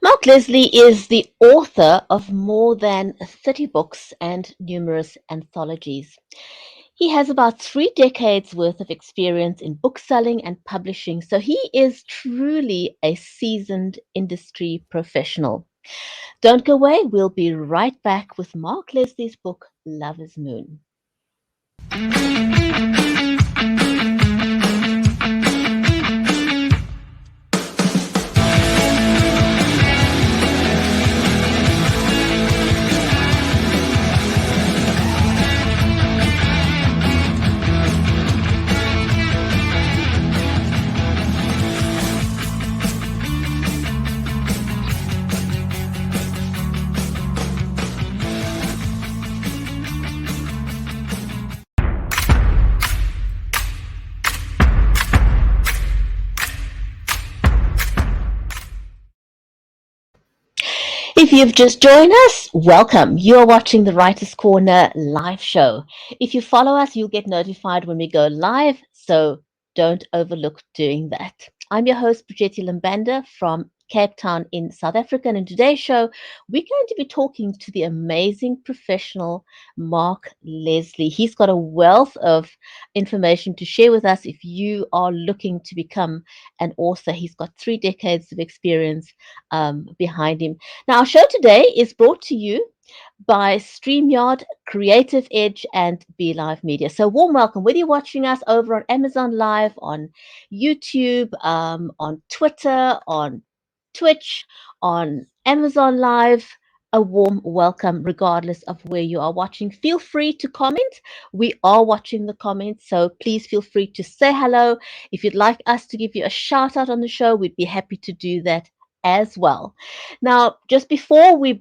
Mark Leslie is the author of more than 30 books and numerous anthologies. He has about 3 decades worth of experience in bookselling and publishing, so he is truly a seasoned industry professional. Don't go away, we'll be right back with Mark Leslie's book, Lover's Moon. If you've just joined us, welcome. You're watching the Writer's Corner live show. If you follow us, you'll get notified when we go live, so don't overlook doing that. I'm your host, Bridgetti from Cape Town in South Africa, and in today's show, we're going to be talking to the amazing professional Mark Leslie. He's got a wealth of information to share with us if you are looking to become an author. He's got 3 decades of experience behind him. Now, our show today is brought to you by StreamYard, Creative Edge, and BeLive Media. So, warm welcome. Whether you're watching us over on Amazon Live, on YouTube, on Twitter, on Twitch, on Amazon Live, a warm welcome, regardless of where you are watching. Feel free to comment. We are watching the comments, so please feel free to say hello. If you'd like us to give you a shout out on the show, we'd be happy to do that as well. Now, just before we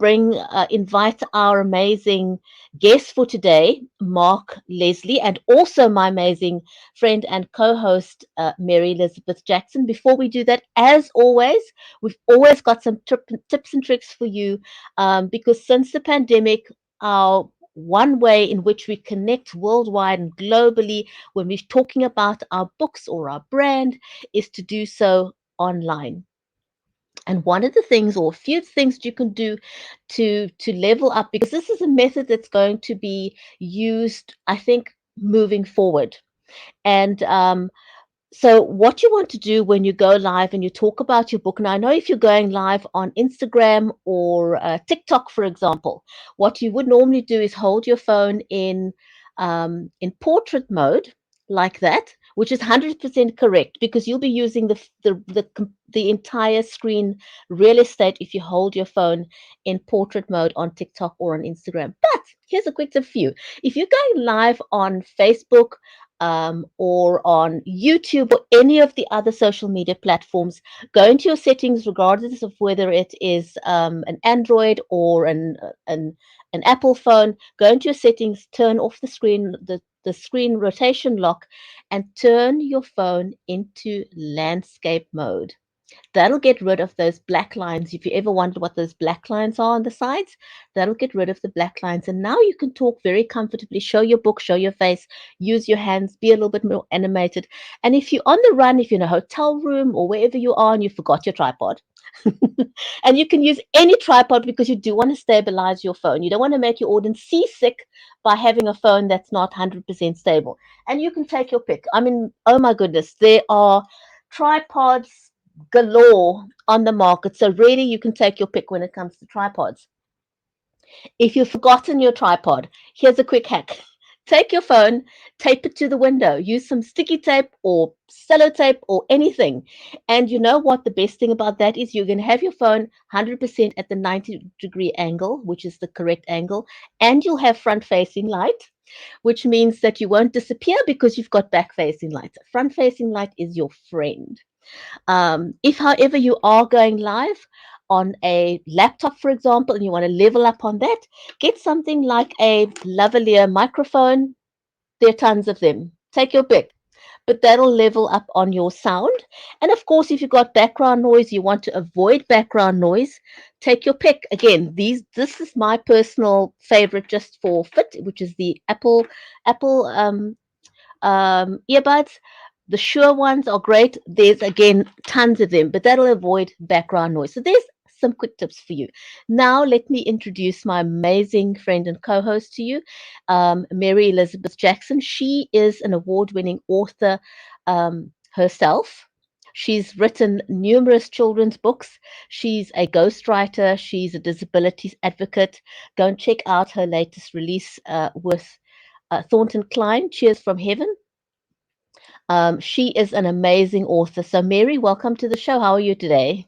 invite our amazing guest for today, Mark Leslie, and also my amazing friend and co-host, Mary Elizabeth Jackson. Before we do that, as always, we've always got some tips and tricks for you, because since the pandemic, our one way in which we connect worldwide and globally when we're talking about our books or our brand is to do so online. And one of the things, or a few things you can do to level up, because this is a method that's going to be used, I think, moving forward. And so, what you want to do when you go live and you talk about your book, and I know if you're going live on Instagram or TikTok, for example, what you would normally do is hold your phone in portrait mode like that, which is 100% correct, because you'll be using the entire screen real estate if you hold your phone in portrait mode on TikTok or on Instagram. But here's a quick tip for you: if you're going live on Facebook, or on YouTube or any of the other social media platforms, go into your settings, regardless of whether it is an Android or an Apple phone. Go into your settings, turn off the screen rotation lock, and turn your phone into landscape mode. That'll get rid of those black lines. If you ever wondered what those black lines are on the sides, that'll get rid of the black lines. And now you can talk very comfortably, show your book, show your face, use your hands, be a little bit more animated. And if you're on the run, if you're in a hotel room or wherever you are and you forgot your tripod, and you can use any tripod because you do want to stabilize your phone. You don't want to make your audience seasick by having a phone that's not 100% stable. And you can take your pick. I mean, oh my goodness, there are tripods galore on the market. So really, you can take your pick when it comes to tripods. If you've forgotten your tripod, here's a quick hack. Take your phone, tape it to the window, use some sticky tape or sellotape or anything. And you know what? The best thing about that is you're going to have your phone 100% at the 90-degree angle, which is the correct angle, and you'll have front facing light, which means that you won't disappear because you've got back facing light. Front facing light is your friend. If, however, you are going live on a laptop, for example, and you want to level up on that, get something like a lavalier microphone. There are tons of them. Take your pick. But that'll level up on your sound. And of course, if you've got background noise, you want to avoid background noise, take your pick. Again, this is my personal favorite just for fit, which is the Apple earbuds. The Shure ones are great. There's, again, tons of them, but that'll avoid background noise. So there's some quick tips for you. Now, let me introduce my amazing friend and co-host to you, Mary Elizabeth Jackson. She is an award-winning author herself. She's written numerous children's books. She's a ghostwriter. She's a disabilities advocate. Go and check out her latest release with Thornton Klein, Cheers from Heaven. She is an amazing author. So, Mary, welcome to the show. How are you today?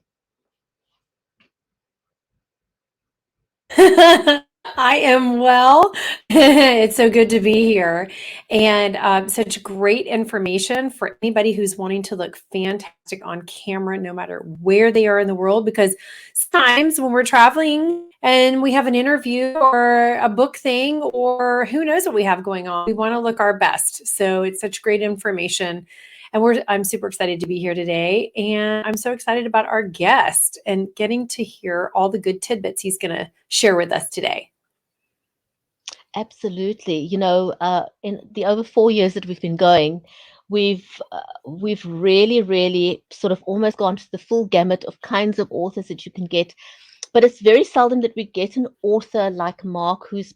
I am well. It's so good to be here. And such great information for anybody who's wanting to look fantastic on camera, no matter where they are in the world. Because sometimes when we're traveling and we have an interview or a book thing, or who knows what we have going on, we want to look our best. So it's such great information. And I'm super excited to be here today. And I'm so excited about our guest and getting to hear all the good tidbits he's going to share with us today. Absolutely. In the over 4 years that we've been going, we've really, really sort of almost gone to the full gamut of kinds of authors that you can get. But it's very seldom that we get an author like Mark who's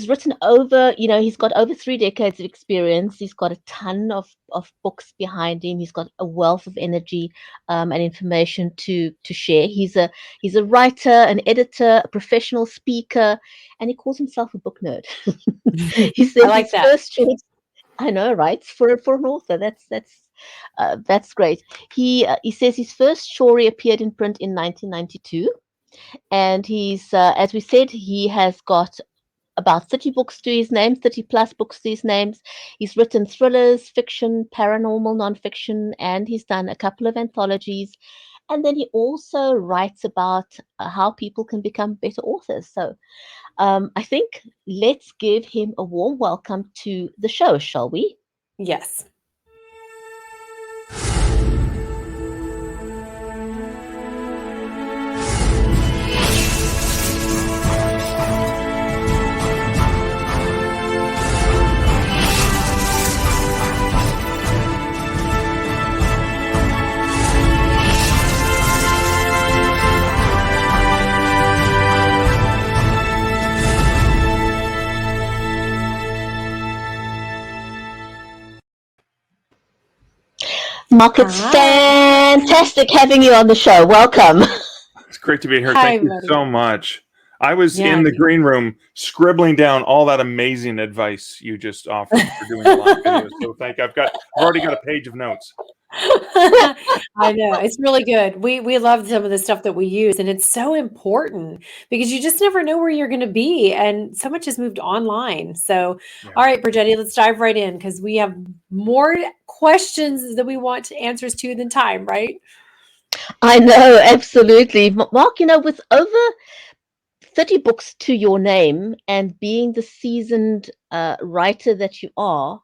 written over, he's got over 3 decades of experience. He's got a ton of books behind him. He's got a wealth of energy and information to share. He's a writer, an editor, a professional speaker, and he calls himself a book nerd. He I says like his that. first short, I know, right? For an author, that's great. He says his first story appeared in print in 1992, and he's as we said, he has got about 30 books to his name, 30 plus books to his names. He's written thrillers, fiction, paranormal, nonfiction, and he's done a couple of anthologies. And then he also writes about how people can become better authors. So I think let's give him a warm welcome to the show, shall we? Yes. Mark, it's fantastic having you on the show. Welcome. It's great to be here. Hi, Thank you buddy. so much. I was Yeah. in the green room scribbling down all that amazing advice you just offered for doing the live video. So I've already got a page of notes. I know, it's really good. We love some of the stuff that we use, and it's so important because you just never know where you're going to be, and so much has moved online. So, Yeah. all right, Bridgetti, let's dive right in because we have more questions that we want answers to than time, right? I know, absolutely. Mark, with over 30 books to your name and being the seasoned writer that you are,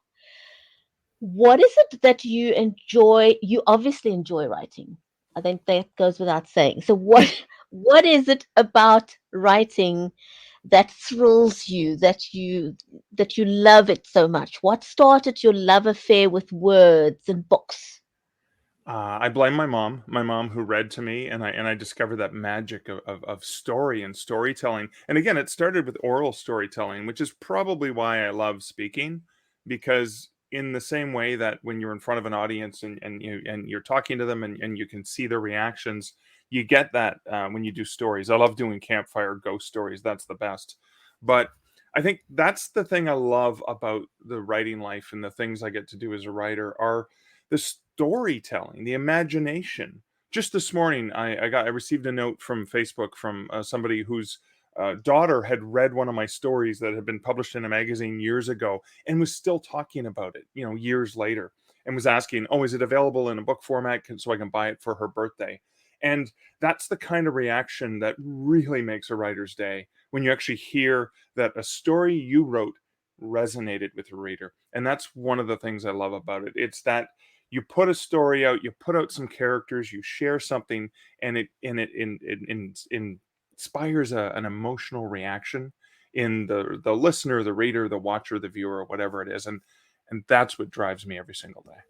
what is it that you enjoy? You obviously enjoy writing. I think that goes without saying. So what is it about writing that thrills you, that you love it so much? What started your love affair with words and books? I blame my mom who read to me, and I discovered that magic of story and storytelling. And again, it started with oral storytelling, which is probably why I love speaking, because in the same way that when you're in front of an audience and you're talking to them and you can see their reactions, you get that when you do stories. I love doing campfire ghost stories. That's the best. But I think that's the thing I love about the writing life and the things I get to do as a writer are the storytelling, the imagination. Just this morning, I received a note from Facebook from somebody whose daughter had read one of my stories that had been published in a magazine years ago and was still talking about it, years later, and was asking, "Oh, is it available in a book format so I can buy it for her birthday?" And that's the kind of reaction that really makes a writer's day when you actually hear that a story you wrote resonated with the reader. And that's one of the things I love about it. It's that you put a story out, you put out some characters, you share something, and it inspires an emotional reaction in the listener, the reader, the watcher, the viewer, whatever it is, and that's what drives me every single day.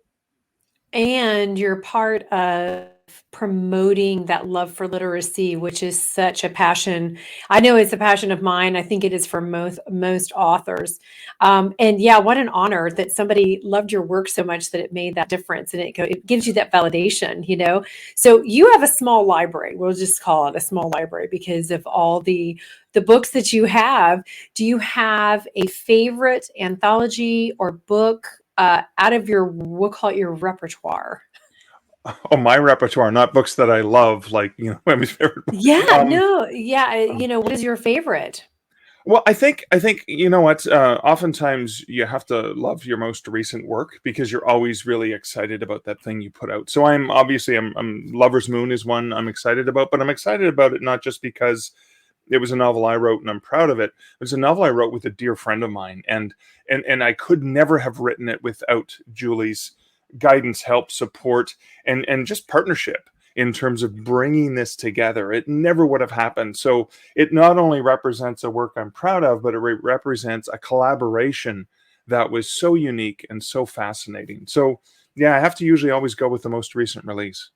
And you're part of promoting that love for literacy, which is such a passion. I know it's a passion of mine. I think it is for most authors. And yeah, what an honor that somebody loved your work so much that it made that difference, and it gives you that validation, you know. So you have a small library. We'll just call it a small library because of all the books that you have. Do you have a favorite anthology or book out of your, we'll call it your repertoire? Oh, my repertoire, not books that I love, like, my favorite. Yeah, no, yeah. What is your favorite? Well, I think you know what. Oftentimes, you have to love your most recent work because you're always really excited about that thing you put out. So I'm Lover's Moon is one I'm excited about, but I'm excited about it not just because it was a novel I wrote and I'm proud of it. It was a novel I wrote with a dear friend of mine, and I could never have written it without Julie's guidance, help, support, and just partnership in terms of bringing this together. It never would have happened. So it not only represents a work I'm proud of, but it represents a collaboration that was so unique and so fascinating. So yeah, I have to usually always go with the most recent release.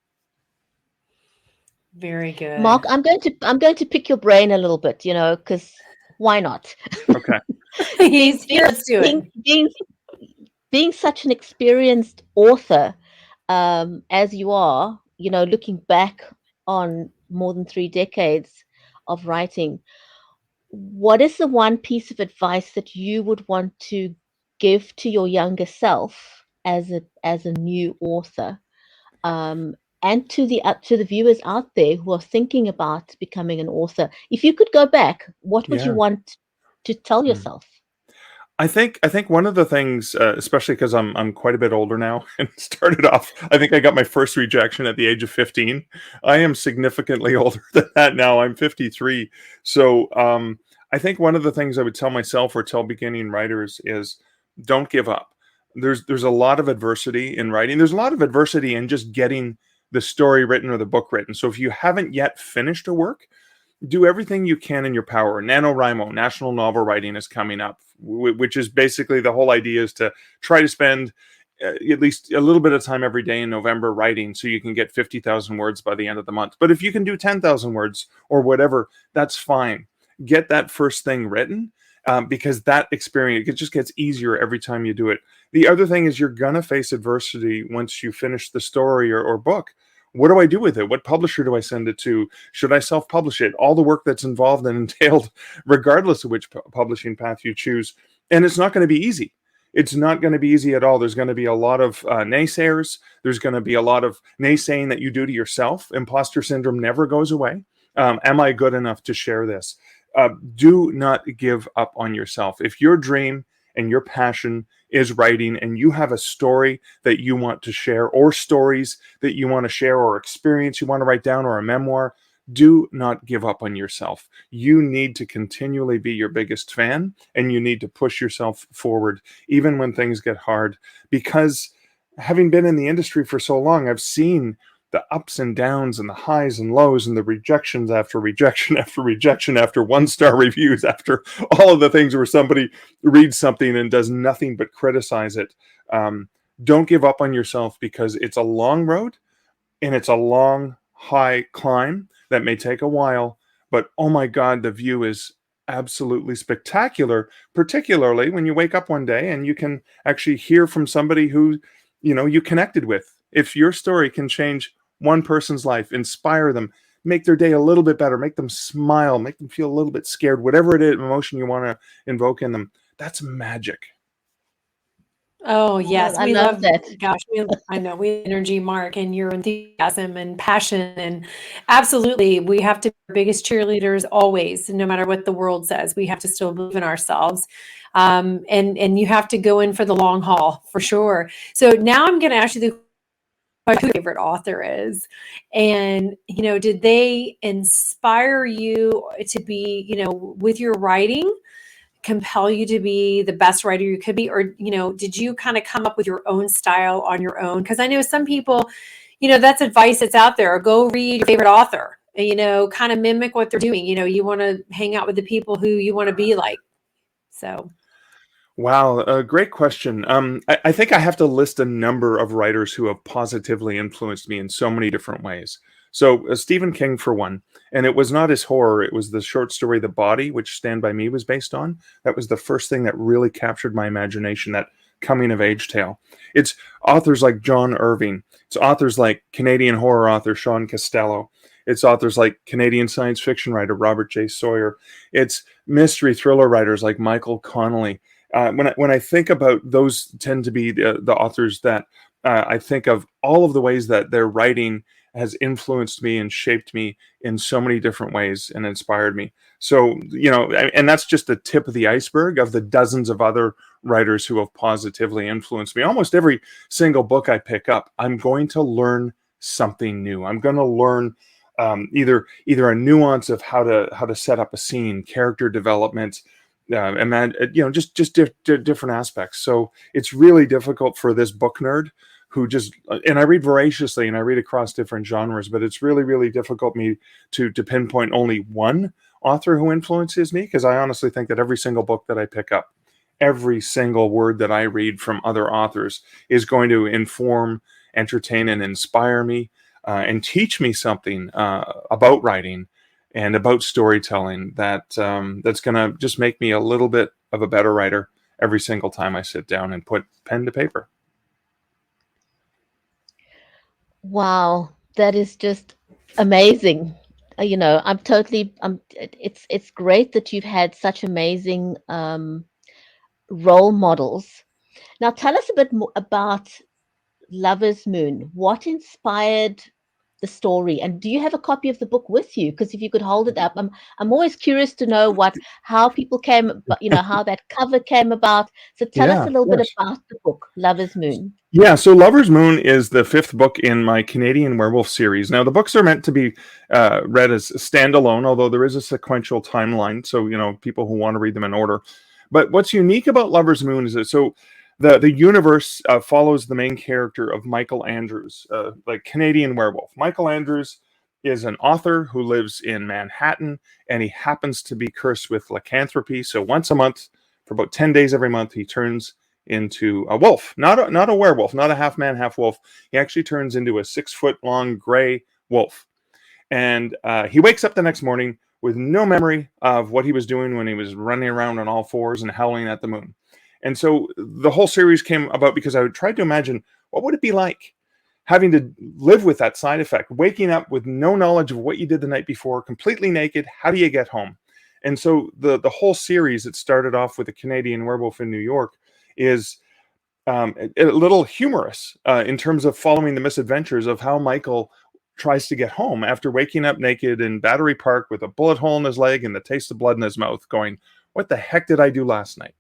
Very good. Mark, I'm going to pick your brain a little bit, because why not? Okay. He's here. Let's do it. Being such an experienced author, as you are, looking back on more than 3 decades of writing, what is the one piece of advice that you would want to give to your younger self as a new author, and to the viewers out there who are thinking about becoming an author? If you could go back, what would you Yeah. want to tell Hmm. yourself? I think one of the things, especially because I'm quite a bit older now, and started off, I think I got my first rejection at the age of 15. I am significantly older than that now. I'm 53. So I think one of the things I would tell myself or tell beginning writers is don't give up. There's a lot of adversity in writing. There's a lot of adversity in just getting the story written or the book written. So if you haven't yet finished a work, do everything you can in your power. NaNoWriMo, National Novel Writing, is coming up, which is basically the whole idea is to try to spend at least a little bit of time every day in November writing so you can get 50,000 words by the end of the month. But if you can do 10,000 words or whatever, that's fine. Get that first thing written, because that experience, it just gets easier every time you do it. The other thing is you're going to face adversity once you finish the story or book. What do I do with it? What publisher do I send it to? Should I self-publish it? All the work that's involved and entailed, regardless of which publishing path you choose. And it's not going to be easy. It's not going to be easy at all. There's going to be a lot of naysayers. There's going to be a lot of naysaying that you do to yourself. Imposter syndrome never goes away. Am I good enough to share this? Do not give up on yourself. If your dream and your passion is writing and you have a story that you want to share, or stories that you want to share, or experience you want to write down, or a memoir, do not give up on yourself. You need to continually be your biggest fan, and you need to push yourself forward even when things get hard, because having been in the industry for so long, I've seen the ups and downs and the highs and lows and the rejections after rejection after rejection after 1-star reviews, after all of the things where somebody reads something and does nothing but criticize it. Don't give up on yourself, because it's a long road and it's a long, high climb that may take a while, but oh my God, the view is absolutely spectacular, particularly when you wake up one day and you can actually hear from somebody who, you connected with. If your story can change one person's life, inspire them, make their day a little bit better, make them smile, make them feel a little bit scared, whatever it is, emotion you want to invoke in them, that's magic. Oh, yes. I We love love, that. gosh, I know we have energy, Mark, and your enthusiasm and passion. And absolutely, we have to be our biggest cheerleaders always, no matter what the world says. We have to still believe in ourselves. And you have to go in for the long haul, for sure. So now I'm going to ask you the who your favorite author is. And, did they inspire you to be, with your writing, compel you to be the best writer you could be? Or, did you kind of come up with your own style on your own? Because I know some people, that's advice that's out there. Go read your favorite author, kind of mimic what they're doing. You want to hang out with the people who you want to be like. So. Wow, great question. I think I have to list a number of writers who have positively influenced me in so many different ways. So, Stephen King, for one, and it was not his horror, it was the short story The Body, which Stand By Me was based on. That was the first thing that really captured my imagination, that coming of age tale. It's authors like John Irving, it's authors like Canadian horror author Sean Costello, it's authors like Canadian science fiction writer Robert J. Sawyer, it's mystery thriller writers like Michael Connelly. When I think about those, tend to be the authors that I think of, all of the ways that their writing has influenced me and shaped me in so many different ways and inspired me. So, and that's just the tip of the iceberg of the dozens of other writers who have positively influenced me. Almost every single book I pick up, I'm going to learn something new. I'm going to learn either a nuance of how to set up a scene, character development, different aspects. So it's really difficult for this book nerd who just, and I read voraciously and I read across different genres, but it's really, really difficult me to pinpoint only one author who influences me, because I honestly think that every single book that I pick up, every single word that I read from other authors is going to inform, entertain, and inspire me, and teach me something about writing and about storytelling that's going to just make me a little bit of a better writer every single time I sit down and put pen to paper. Wow, that is just amazing. It's great that you've had such amazing role models. Now, tell us a bit more about Lover's Moon. What inspired the story, and do you have a copy of the book with you? Because if you could hold it up, I'm always curious to know how people came, how that cover came about. So tell us Yeah, a of little bit course. about the book, Lover's Moon. Yeah, so Lover's Moon is the fifth book in my Canadian Werewolf series. Now, the books are meant to be read as standalone, although there is a sequential timeline, so people who want to read them in order. But what's unique about Lover's Moon is that the universe follows the main character of Michael Andrews, like Canadian Werewolf. Michael Andrews is an author who lives in Manhattan, and he happens to be cursed with lycanthropy. So once a month, for about 10 days every month, he turns into a wolf, not a werewolf, not a half man, half wolf. He actually turns into a 6-foot long gray wolf. And he wakes up the next morning with no memory of what he was doing when he was running around on all fours and howling at the moon. And so the whole series came about because I tried to imagine, what would it be like having to live with that side effect, waking up with no knowledge of what you did the night before, completely naked. How do you get home? And so the whole series, it started off with a Canadian werewolf in New York, is a little humorous in terms of following the misadventures of how Michael tries to get home after waking up naked in Battery Park with a bullet hole in his leg and the taste of blood in his mouth, going, what the heck did I do last night?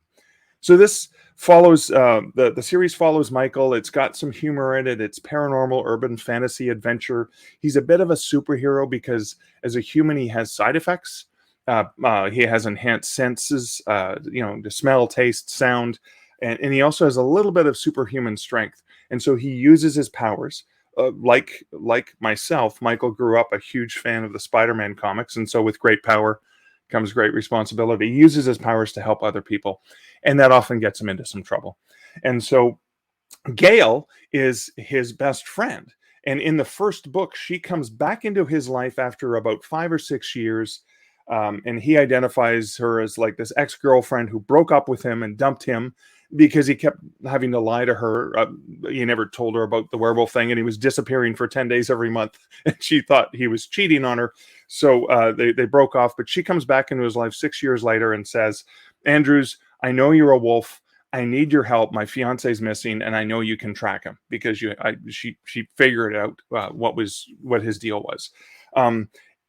So this follows, the series follows Michael. It's got some humor in it. It's paranormal, urban fantasy adventure. He's a bit of a superhero because as a human, he has side effects. He has enhanced senses, to smell, taste, sound. And he also has a little bit of superhuman strength. And so he uses his powers. Like myself, Michael grew up a huge fan of the Spider-Man comics. And so with great power comes great responsibility. He uses his powers to help other people. And that often gets him into some trouble. And so Gail is his best friend. And in the first book, she comes back into his life after about 5 or 6 years. And he identifies her as like this ex-girlfriend who broke up with him and dumped him because he kept having to lie to her. He never told her about the werewolf thing, and he was disappearing for 10 days every month. And she thought he was cheating on her. So they broke off. But she comes back into his life 6 years later and says, Andrews, I know you're a wolf. I need your help. My fiance's missing, and I know you can track him, because she figured out what his deal was.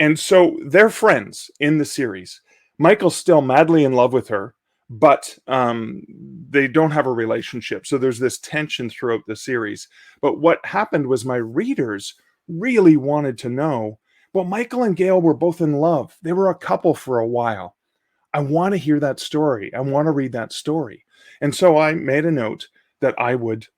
And so they're friends in the series. Michael's still madly in love with her, but they don't have a relationship. So there's this tension throughout the series. But what happened was my readers really wanted to know, well, Michael and Gail were both in love. They were a couple for a while. I want to hear that story. I want to read that story. And so I made a note that I would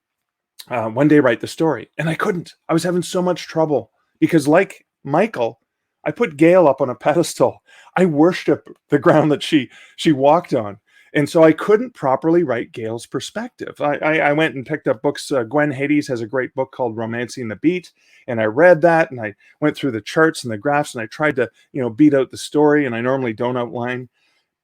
one day write the story. And I couldn't. I was having so much trouble because, like Michael, I put Gail up on a pedestal. I worship the ground that she walked on. And so I couldn't properly write Gail's perspective. I went and picked up books. Gwen Hades has a great book called Romancing the Beat. And I read that, and I went through the charts and the graphs, and I tried to, beat out the story. And I normally don't outline.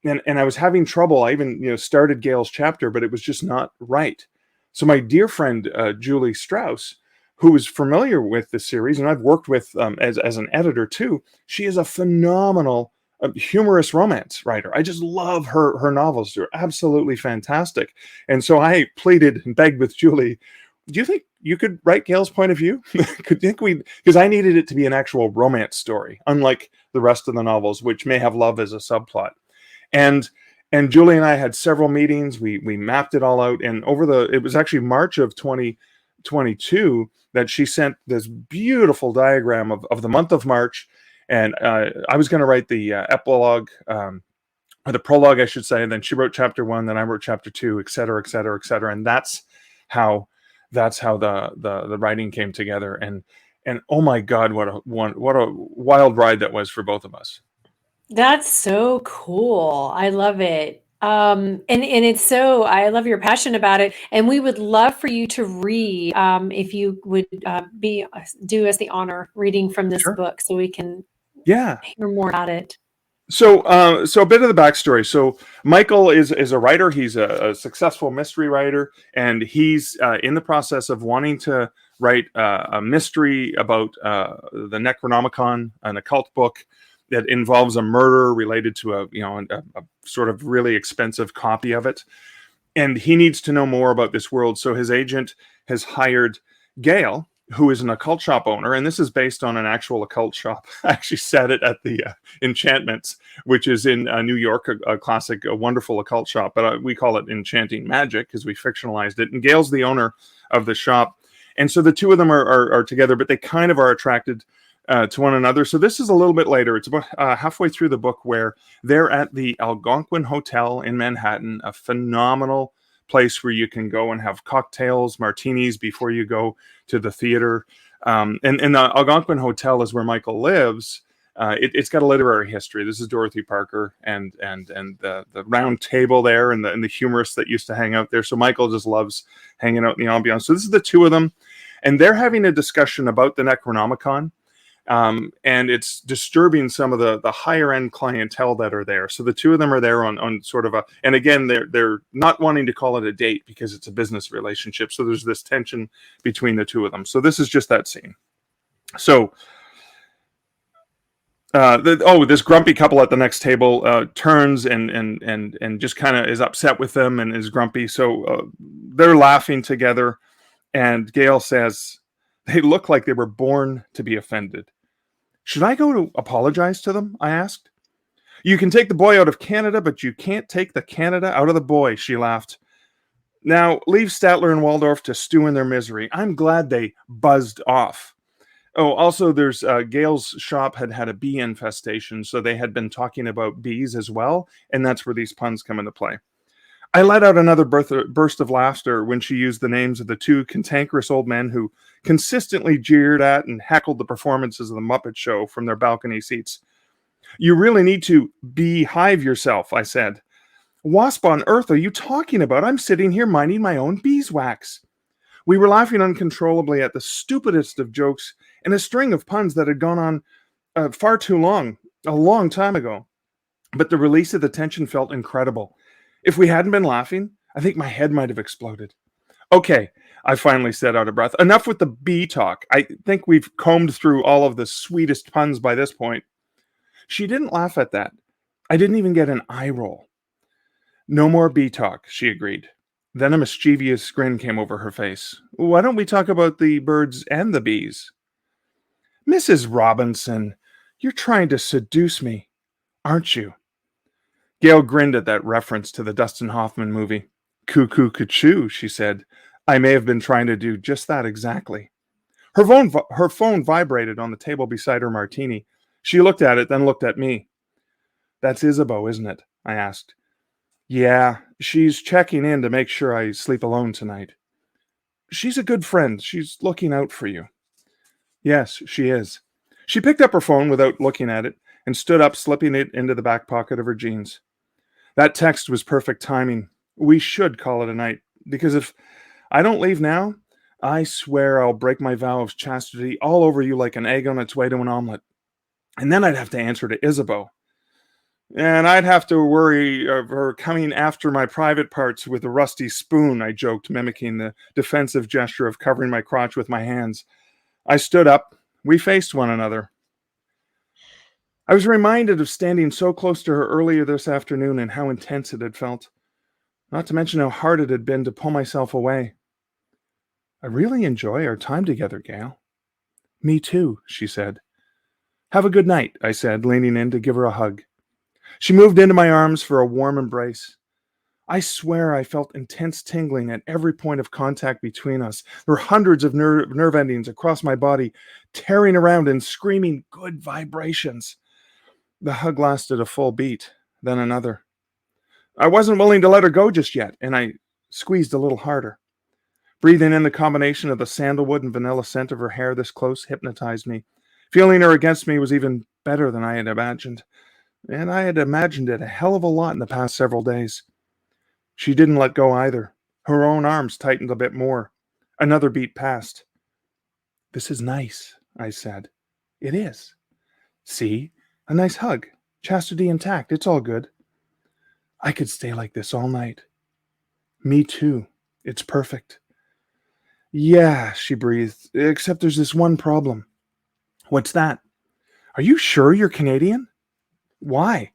And I was having trouble. I even, started Gail's chapter, but it was just not right. So my dear friend, Julie Strauss, who is familiar with the series, and I've worked with as an editor too, she is a phenomenal humorous romance writer. I just love her novels. They're absolutely fantastic. And so I pleaded and begged with Julie, do you think you could write Gail's point of view? Because I needed it to be an actual romance story, unlike the rest of the novels, which may have love as a subplot. And Julie and I had several meetings. We mapped it all out. And it was actually March of 2022 that she sent this beautiful diagram of the month of March. And I was going to write the epilogue, or the prologue, I should say. And then she wrote chapter 1, then I wrote chapter 2, et cetera, et cetera, et cetera. And that's how the writing came together. And oh my God, what a wild ride that was for both of us. That's so cool. I love it. And it's so, I love your passion about it. And we would love for you to read, if you would do us the honor reading from this book so we can hear more about it. So a bit of the backstory. So Michael is a writer. He's a successful mystery writer, and he's in the process of wanting to write a mystery about the Necronomicon, an occult book that involves a murder related to a sort of really expensive copy of it. And he needs to know more about this world. So his agent has hired Gail, who is an occult shop owner. And this is based on an actual occult shop. I actually said it at the Enchantments, which is in New York, a classic, a wonderful occult shop. But we call it Enchanting Magic because we fictionalized it. And Gail's the owner of the shop. And so the two of them are together, but they kind of are attracted to one another. So this is a little bit later. It's about halfway through the book where they're at the Algonquin Hotel in Manhattan, a phenomenal place where you can go and have cocktails, martinis before you go to the theater. And the Algonquin Hotel is where Michael lives. It's got a literary history. This is Dorothy Parker and the round table there and the humorists that used to hang out there. So Michael just loves hanging out in the ambiance. So this is the two of them, and they're having a discussion about the Necronomicon. And it's disturbing some of the higher end clientele that are there. So the two of them are there on sort of and again, they're not wanting to call it a date because it's a business relationship. So there's this tension between the two of them. So this is just that scene. So, this grumpy couple at the next table turns and just kind of is upset with them and is grumpy. So they're laughing together, and Gail says, "They look like they were born to be offended." "Should I go to apologize to them?" I asked. "You can take the boy out of Canada, but you can't take the Canada out of the boy," she laughed. "Now, leave Statler and Waldorf to stew in their misery. I'm glad they buzzed off." Oh, also, there's Gail's shop had a bee infestation, so they had been talking about bees as well, and that's where these puns come into play. I let out another burst of laughter when she used the names of the two cantankerous old men who consistently jeered at and heckled the performances of the Muppet Show from their balcony seats. "You really need to beehive yourself," I said. "Wasp on earth are you talking about? I'm sitting here minding my own beeswax." We were laughing uncontrollably at the stupidest of jokes and a string of puns that had gone on far too long, a long time ago. But the release of the tension felt incredible. If we hadn't been laughing, I think my head might have exploded. "Okay," I finally said out of breath. "Enough with the bee talk. I think we've combed through all of the sweetest puns by this point." She didn't laugh at that. I didn't even get an eye roll. "No more bee talk," she agreed. Then a mischievous grin came over her face. "Why don't we talk about the birds and the bees?" "Mrs. Robinson, you're trying to seduce me, aren't you?" Gail grinned at that reference to the Dustin Hoffman movie. "Cuckoo, cuckoo," she said. "I may have been trying to do just that exactly." Her phone vibrated on the table beside her martini. She looked at it, then looked at me. "That's Isabeau, isn't it?" I asked. "Yeah, she's checking in to make sure I sleep alone tonight." "She's a good friend. She's looking out for you." "Yes, she is." She picked up her phone without looking at it and stood up, slipping it into the back pocket of her jeans. That text was perfect timing. We should call it a night, because if I don't leave now, I swear I'll break my vow of chastity all over you like an egg on its way to an omelet. And then I'd have to answer to Isabeau. And I'd have to worry of her coming after my private parts with a rusty spoon, I joked, mimicking the defensive gesture of covering my crotch with my hands. I stood up. We faced one another. I was reminded of standing so close to her earlier this afternoon and how intense it had felt. Not to mention how hard it had been to pull myself away. I really enjoy our time together, Gail. Me too, she said. Have a good night, I said, leaning in to give her a hug. She moved into my arms for a warm embrace. I swear I felt intense tingling at every point of contact between us. There were hundreds of nerve endings across my body, tearing around and screaming good vibrations. The hug lasted a full beat, then another. I wasn't willing to let her go just yet, and I squeezed a little harder. Breathing in the combination of the sandalwood and vanilla scent of her hair this close hypnotized me. Feeling her against me was even better than I had imagined. And I had imagined it a hell of a lot in the past several days. She didn't let go either. Her own arms tightened a bit more. Another beat passed. This is nice, I said. It is. See? A nice hug. Chastity intact. It's all good. I could stay like this all night. Me too. It's perfect. Yeah, she breathed, except there's this one problem. What's that? Are you sure you're Canadian? Why?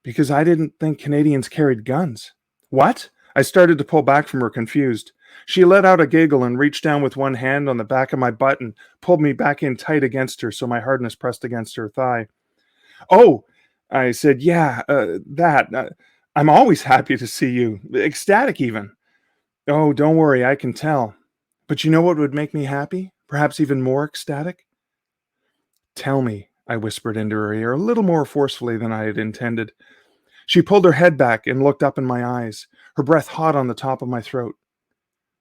Because I didn't think Canadians carried guns. What? I started to pull back from her, confused. She let out a giggle and reached down with one hand on the back of my butt and pulled me back in tight against her so my hardness pressed against her thigh. Oh, I said, yeah, I'm always happy to see you. Ecstatic even. Oh, don't worry, I can tell. But you know what would make me happy? Perhaps even more ecstatic? Tell me, I whispered into her ear, a little more forcefully than I had intended. She pulled her head back and looked up in my eyes, her breath hot on the top of my throat.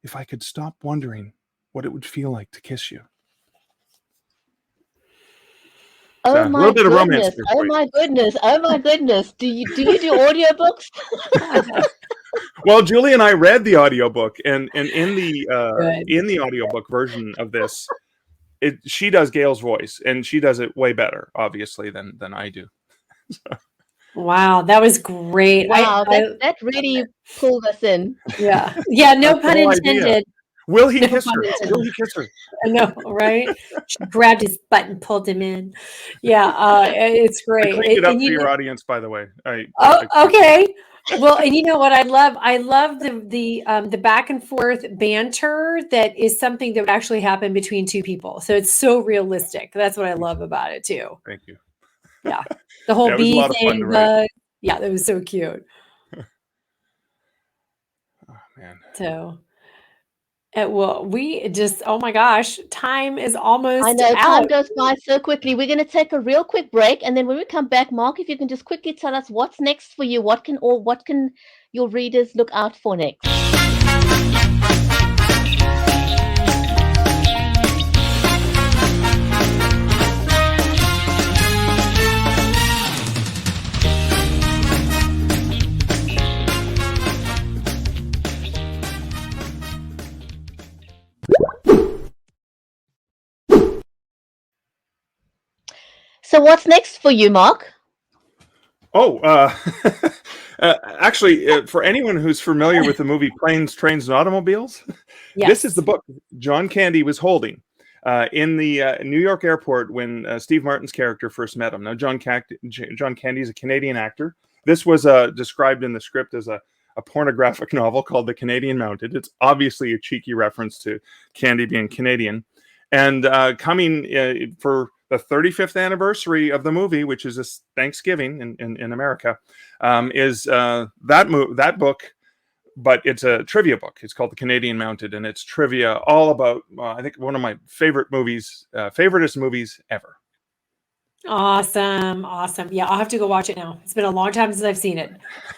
If I could stop wondering what it would feel like to kiss you. Oh A my little bit of romance goodness. there Oh for you. my goodness. Oh my goodness. Do you do audiobooks? Well, Julie and I read the audiobook, and in Good. the audiobook version of this, she does Gail's voice, and she does it way better, obviously, than I do. Wow, that was great. Wow, that really pulled us in. Yeah. Yeah, no That's the pun whole idea. intended. Will he No kiss pun her? intended. Will he kiss her? I know, right? She grabbed his butt and pulled him in. Yeah, it's I great. cleaned it up And for you your know, audience, by the way. okay. Well, and you know what I love? I love the back and forth banter that is something that would actually happen between two people. So it's so realistic. That's what I love about it too. Thank you. Yeah. The whole Yeah, it was a bee lot of fun to thing, write. yeah, that was so cute. Oh, man. So well, we just, oh my gosh, time is almost I know, time out. goes by so quickly. We're going to take a real quick break, and then when we come back, Mark, if you can just quickly tell us what's next for you, what can your readers look out for next? So what's next for you, Mark? Oh, actually, for anyone who's familiar with the movie Planes, Trains, and Automobiles, this is the book John Candy was holding in the New York airport when Steve Martin's character first met him. Now, John Candy is a Canadian actor. This was described in the script as a pornographic novel called The Canadian Mounted. It's obviously a cheeky reference to Candy being Canadian. And coming for the 35th anniversary of the movie, which is this Thanksgiving in America, is that book, but it's a trivia book. It's called The Canadian Mounted, and it's trivia all about, I think, one of my favoriteest movies ever. Awesome. Yeah, I'll have to go watch it now. It's been a long time since I've seen it.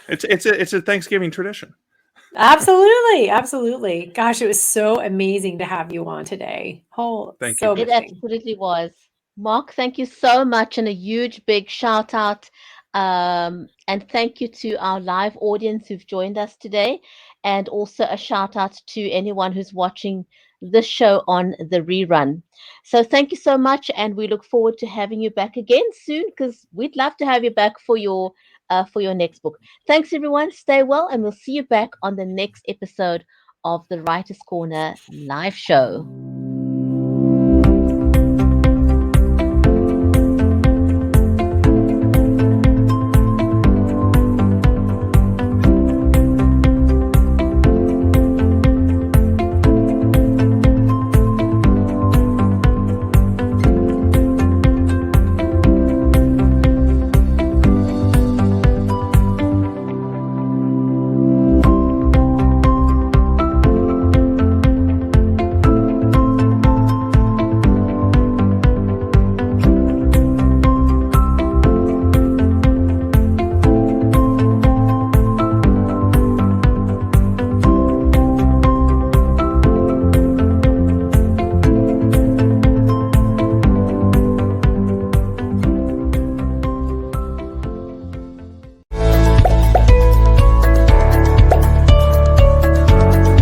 It's a Thanksgiving tradition. Absolutely. Gosh, it was so amazing to have you on today. Thank you. It absolutely was. Mark, thank you so much, and a huge big shout out And thank you to our live audience who've joined us today. And also a shout out to anyone who's watching this show on the rerun. So thank you so much. And we look forward to having you back again soon, because we'd love to have you back for your next book. Thanks, everyone. Stay well, and we'll see you back on the next episode of the Writer's Corner live show.